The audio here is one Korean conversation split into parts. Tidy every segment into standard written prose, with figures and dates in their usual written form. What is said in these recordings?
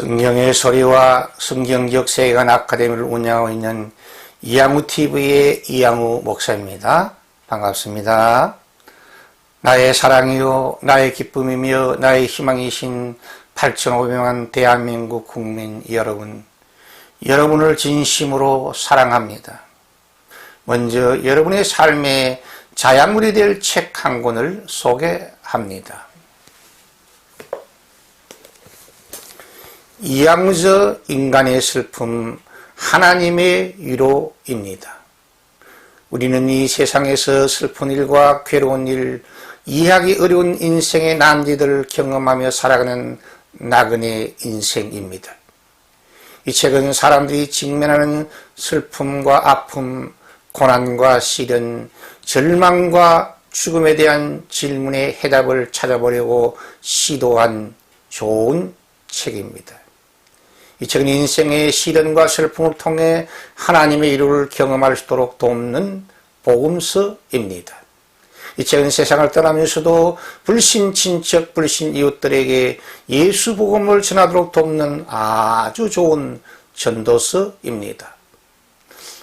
성경의 소리와 성경적 세계관 아카데미를 운영하고 있는 이양우TV의 이양우 목사입니다. 반갑습니다. 나의 사랑이요 나의 기쁨이며 나의 희망이신 8,500만 대한민국 국민 여러분, 여러분을 진심으로 사랑합니다. 먼저 여러분의 삶의 자양분이 될 책 한 권을 소개합니다. 이양저 인간의 슬픔, 하나님의 위로입니다. 우리는 이 세상에서 슬픈 일과 괴로운 일, 이해하기 어려운 인생의 난제들을 경험하며 살아가는 나그네 인생입니다. 이 책은 사람들이 직면하는 슬픔과 아픔, 고난과 시련, 절망과 죽음에 대한 질문의 해답을 찾아보려고 시도한 좋은 책입니다. 이 책은 인생의 시련과 슬픔을 통해 하나님의 위로를 경험할 수 있도록 돕는 복음서입니다. 이 책은 세상을 떠나면서도 불신 친척, 불신 이웃들에게 예수 복음을 전하도록 돕는 아주 좋은 전도서입니다.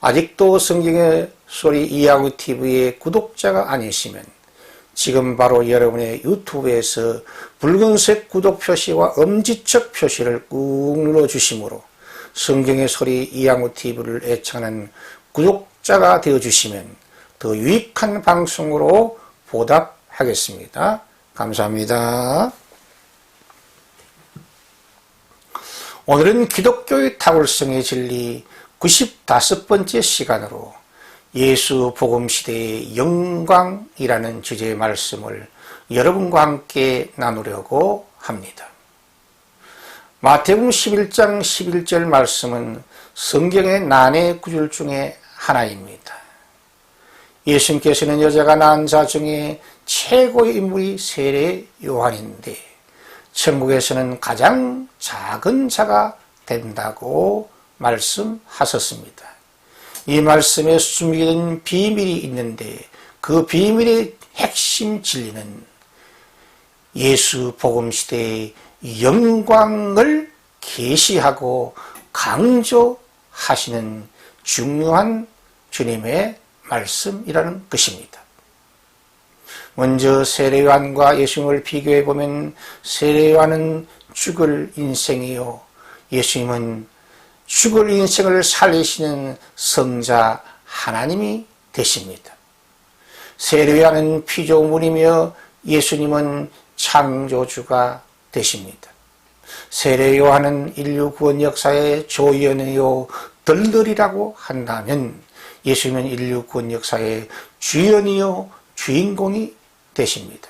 아직도 성경의 소리 이양우TV의 구독자가 아니시면 지금 바로 여러분의 유튜브에서 붉은색 구독 표시와 엄지척 표시를 꾹 눌러주심으로 성경의 소리 이양우TV를 애청하는 구독자가 되어주시면 더 유익한 방송으로 보답하겠습니다. 감사합니다. 오늘은 기독교의 탁월성의 진리 95번째 시간으로 예수 복음시대의 영광이라는 주제의 말씀을 여러분과 함께 나누려고 합니다. 마태복음 11장 11절 말씀은 성경의 난해 구절 중에 하나입니다. 예수님께서는 여자가 낳은 자 중에 최고의 인물이 세례 요한인데 천국에서는 가장 작은 자가 된다고 말씀하셨습니다. 이 말씀에 숨겨진 비밀이 있는데 그 비밀의 핵심 진리는 예수 복음시대의 영광을 계시하고 강조하시는 중요한 주님의 말씀이라는 것입니다. 먼저 세례요한과 예수님을 비교해 보면 세례요한은 죽을 인생이요 예수님은 죽을 인생을 살리시는 성자 하나님이 되십니다. 세례요한은 피조물이며 예수님은 창조주가 되십니다. 세례요한은 인류 구원 역사의 조연이요 들들이라고 한다면 예수님은 인류 구원 역사의 주연이요 주인공이 되십니다.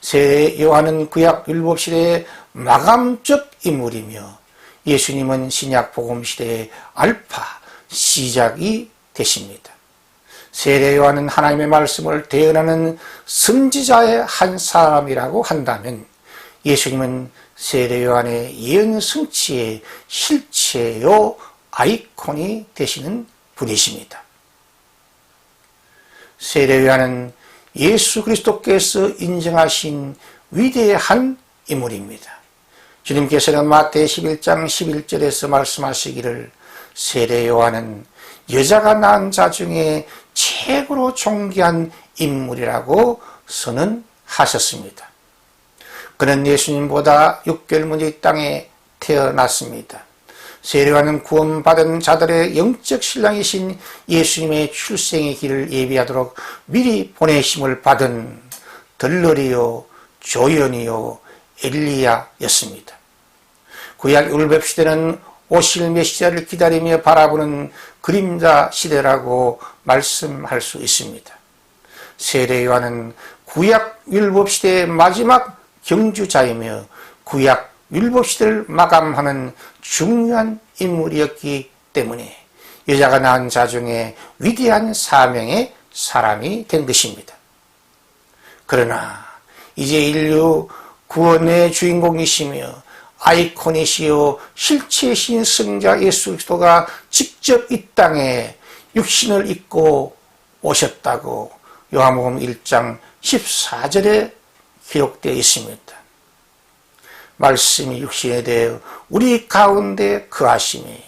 세례요한은 구약 율법 시대의 마감적 인물이며 예수님은 신약 복음 시대의 알파, 시작이 되십니다. 세례요한은 하나님의 말씀을 대언하는 선지자의 한 사람이라고 한다면 예수님은 세례요한의 예언 성취의 실체요 아이콘이 되시는 분이십니다. 세례요한은 예수 그리스도께서 인정하신 위대한 인물입니다. 주님께서는 마태 11장 11절에서 말씀하시기를 세례요한은 여자가 낳은 자 중에 최고로 존귀한 인물이라고 선언하셨습니다. 그는 예수님보다 6개월 먼저 이 땅에 태어났습니다. 세례요한은 구원받은 자들의 영적 신랑이신 예수님의 출생의 길을 예비하도록 미리 보내심을 받은 들러리요 조연이요 엘리야였습니다. 구약 율법 시대는 오실 메시아를 기다리며 바라보는 그림자 시대라고 말씀할 수 있습니다. 세례요한은 구약 율법 시대의 마지막 경주자이며 구약 율법 시대를 마감하는 중요한 인물이었기 때문에 여자가 낳은 자 중에 위대한 사명의 사람이 된 것입니다. 그러나 이제 인류 구원의 주인공이시며 아이콘이시요 실체이신 성자 예수 그리스도가 직접 이 땅에 육신을 입고 오셨다고 요한복음 1장 14절에 기록되어 있습니다. 말씀이 육신에 대해 우리 가운데 거하심이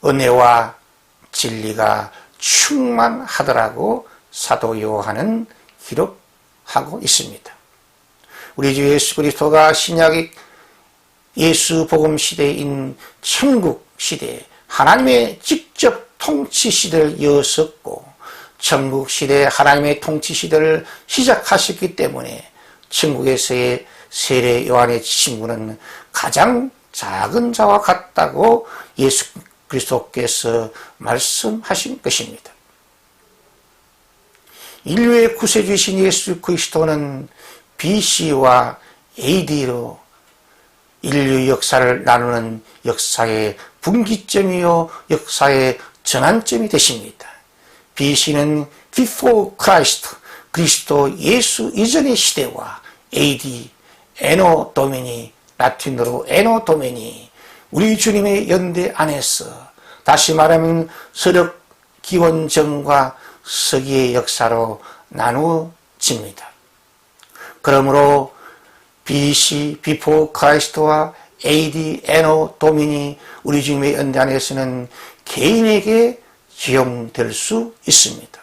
은혜와 진리가 충만하더라고 사도 요한은 기록하고 있습니다. 우리 주 예수 그리스도가 신약의 예수 복음 시대인 천국 시대에 하나님의 직접 통치 시대를 이었었고 천국 시대에 하나님의 통치 시대를 시작하셨기 때문에 천국에서의 세례 요한의 친구는 가장 작은 자와 같다고 예수 그리스도께서 말씀하신 것입니다. 인류의 구세주이신 예수 그리스도는 BC와 AD로 인류 역사를 나누는 역사의 분기점이요 역사의 전환점이 되십니다. BC는 Before Christ, 그리스도 예수 이전의 시대와 AD, 에노 도메니, 라틴어로 에노 도메니, 우리 주님의 연대 안에서 다시 말하면 서력 기원전과 서기의 역사로 나누어집니다. 그러므로 BC, Before Christ와 AD, 에노 도미니, 우리 주님의 연대 안에서는 개인에게 적용될 수 있습니다.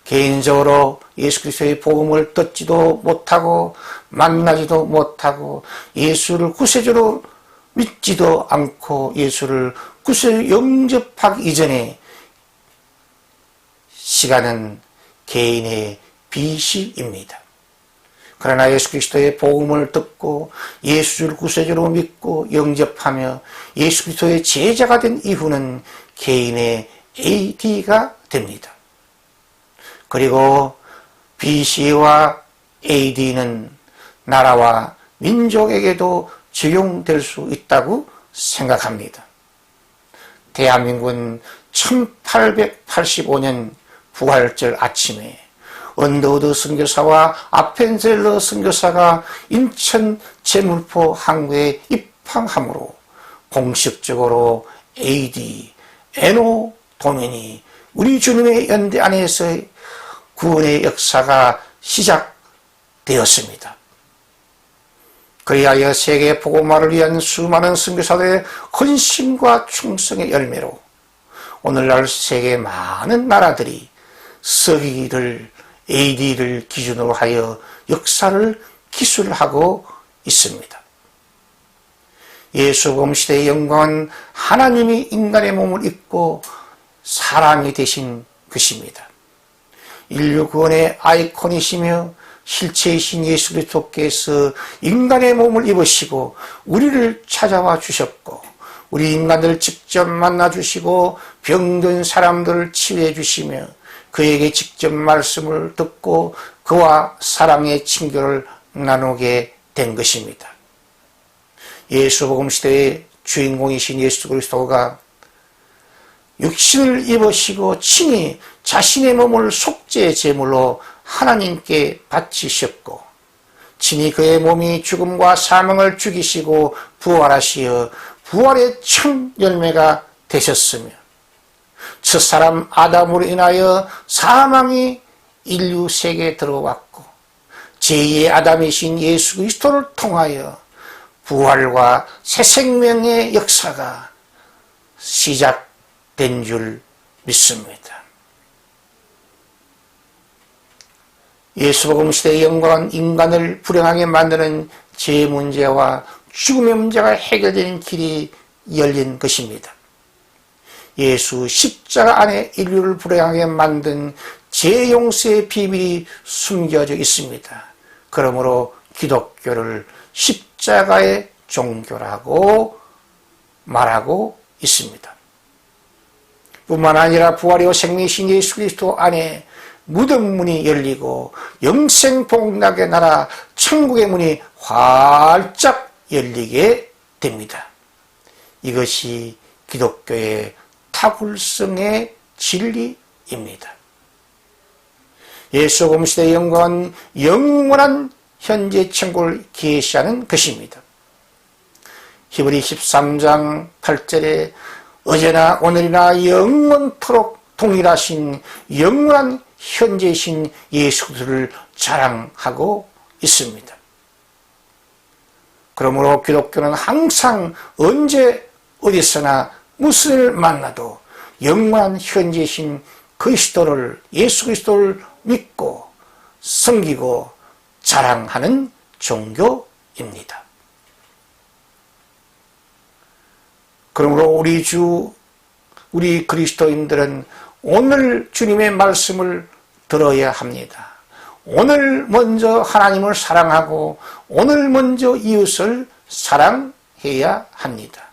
개인적으로 예수 그리스도의 복음을 듣지도 못하고 만나지도 못하고 예수를 구세주로 믿지도 않고 예수를 구세주로 영접하기 이전에 시간은 개인의 BC입니다. 그러나 예수 그리스도의 복음을 듣고 예수를 구세주로 믿고 영접하며 예수 그리스도의 제자가 된 이후는 개인의 AD가 됩니다. 그리고 BC와 AD는 나라와 민족에게도 적용될 수 있다고 생각합니다. 대한민국은 1885년 부활절 아침에 언더우드 선교사와 아펜젤러 선교사가 인천 제물포 항구에 입항함으로 공식적으로 AD, 에노 도메니, 우리 주님의 연대 안에서 구원의 역사가 시작되었습니다. 그리하여 세계 복음화를 위한 수많은 선교사들의 헌신과 충성의 열매로 오늘날 세계 많은 나라들이 서기를 AD를 기준으로 하여 역사를 기술하고 있습니다. 예수복음 시대의 영광은 하나님이 인간의 몸을 입고 사람이 되신 것입니다. 인류 구원의 아이콘이시며 실체이신 예수 그리스도께서 인간의 몸을 입으시고 우리를 찾아와 주셨고 우리 인간들을 직접 만나 주시고 병든 사람들을 치유해 주시며 그에게 직접 말씀을 듣고 그와 사랑의 친교를 나누게 된 것입니다. 예수복음 시대의 주인공이신 예수 그리스도가 육신을 입으시고 친히 자신의 몸을 속죄 제물로 하나님께 바치셨고 친히 그의 몸이 죽음과 사망을 죽이시고 부활하시어 부활의 첫 열매가 되셨으며 첫사람 아담으로 인하여 사망이 인류 세계에 들어왔고 제2의 아담이신 예수 그리스도를 통하여 부활과 새 생명의 역사가 시작된 줄 믿습니다. 예수복음 시대의 영광은 인간을 불행하게 만드는 죄 문제와 죽음의 문제가 해결되는 길이 열린 것입니다. 예수 십자가 안에 인류를 불행하게 만든 죄 용서의 비밀이 숨겨져 있습니다. 그러므로 기독교를 십자가의 종교라고 말하고 있습니다. 뿐만 아니라 부활이요 생명이신 예수 그리스도 안에 무덤 문이 열리고 영생복락의 나라 천국의 문이 활짝 열리게 됩니다. 이것이 기독교의 타불성의 진리입니다. 예수복음 시대의 영광은 영원한 현재 천국을 계시하는 것입니다. 히브리 13장 8절에 어제나 오늘이나 영원토록 동일하신 영원한 현재이신 예수 그리스도를 자랑하고 있습니다. 그러므로 기독교는 항상 언제 어디서나 무슨 일을 만나도 영원한 현재이신 그리스도를, 예수 그리스도를 믿고 섬기고 자랑하는 종교입니다. 그러므로 우리 그리스도인들은 오늘 주님의 말씀을 들어야 합니다. 오늘 먼저 하나님을 사랑하고 오늘 먼저 이웃을 사랑해야 합니다.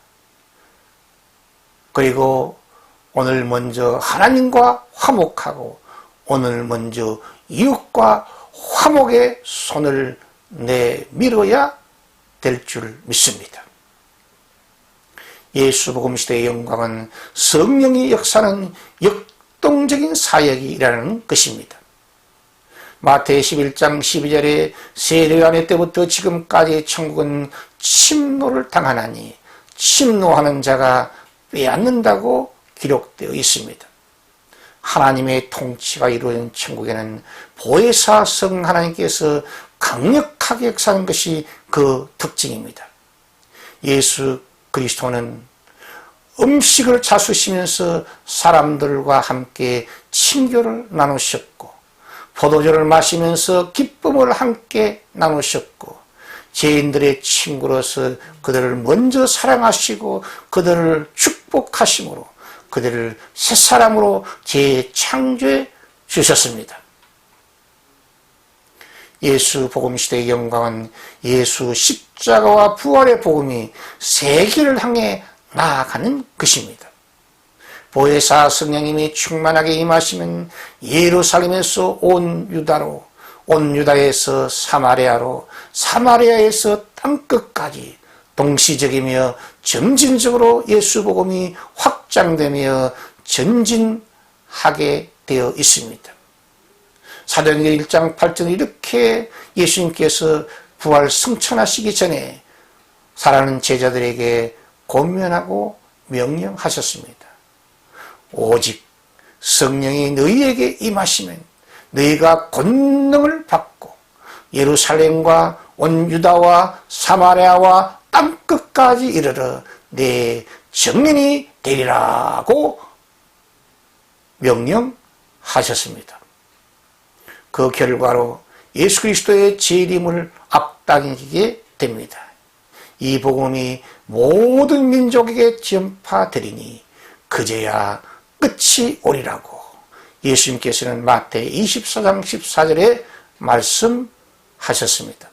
그리고 오늘 먼저 하나님과 화목하고 오늘 먼저 이웃과 화목의 손을 내밀어야 될 줄 믿습니다. 예수 복음 시대의 영광은 성령의 역사는 역동적인 사역이라는 것입니다. 마태 11장 12절에 세례요한의 때부터 지금까지 천국은 침노를 당하나니 침노하는 자가 빼앗는다고 기록되어 있습니다. 하나님의 통치가 이루어진 천국에는 보혜사 성 하나님께서 강력하게 역사하는 것이 그 특징입니다. 예수 그리스도는 음식을 자수시면서 사람들과 함께 친교를 나누셨고 포도주를 마시면서 기쁨을 함께 나누셨고 죄인들의 친구로서 그들을 먼저 사랑하시고 그들을 축복하심으로 그들을 새사람으로 재창조해 주셨습니다. 예수 복음시대의 영광은 예수 십자가와 부활의 복음이 세계를 향해 나아가는 것입니다. 보혜사 성령님이 충만하게 임하시면 예루살렘에서 온 유다로, 온 유다에서 사마리아로, 사마리아에서 땅끝까지 동시적이며 점진적으로 예수 복음이 확장되며 전진하게 되어 있습니다. 사도행전 1장 8절에 이렇게 예수님께서 부활 승천하시기 전에 사랑하는 제자들에게 권면하고 명령하셨습니다. 오직 성령이 너희에게 임하시면 너희가 권능을 받고 예루살렘과 온 유다와 사마리아와 땅끝까지 이르러 내 증인이 되리라고 명령하셨습니다. 그 결과로 예수 그리스도의 재림을 앞당기게 됩니다. 이 복음이 모든 민족에게 전파되리니 그제야 끝이 오리라고 예수님께서는 마태 24장 14절에 말씀하셨습니다.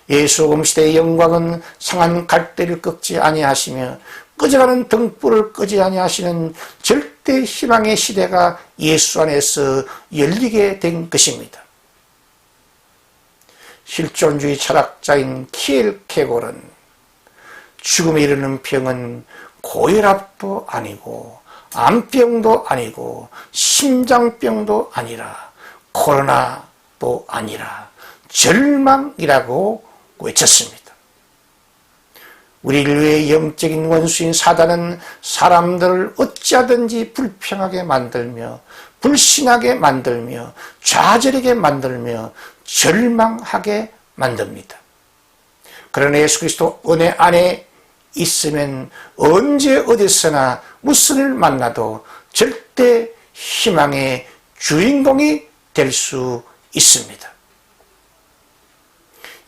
예수 복음 시대의 영광은 상한 갈대를 꺾지 아니하시며 꺼져가는 등불을 끄지 아니하시는 절대 희망의 시대가 예수 안에서 열리게 된 것입니다. 실존주의 철학자인 키엘케고르는 죽음에 이르는 병은 고혈압도 아니고 암병도 아니고 심장병도 아니라 코로나도 아니라 절망이라고 외쳤습니다. 우리 인류의 영적인 원수인 사단은 사람들을 어찌하든지 불평하게 만들며 불신하게 만들며 좌절하게 만들며 절망하게 만듭니다. 그러나 예수 그리스도 은혜 안에 있으면 언제 어디서나 무슨 일 만나도 절대 희망의 주인공이 될 수 있습니다.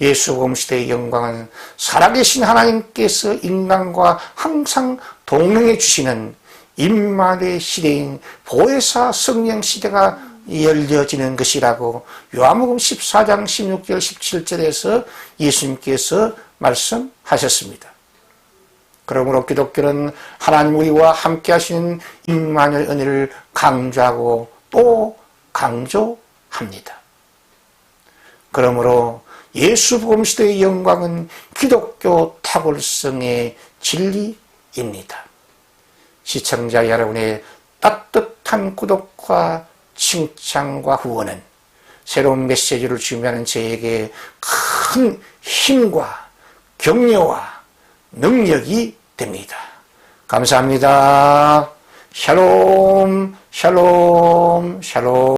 예수 복음 시대의 영광은 살아계신 하나님께서 인간과 항상 동행해 주시는 임마누엘 시대인 보혜사 성령 시대가 열려지는 것이라고 요한복음 14장 16절 17절에서 예수님께서 말씀하셨습니다. 그러므로 기독교는 하나님 우리와 함께 하시는 임마누엘 은혜를 강조하고 또 강조합니다. 그러므로 예수 복음 시대의 영광은 기독교 탁월성의 진리입니다. 시청자 여러분의 따뜻한 구독과 칭찬과 후원은 새로운 메시지를 준비하는 저에게 큰 힘과 격려와 능력이 됩니다. 감사합니다. 샬롬, 샬롬, 샬롬.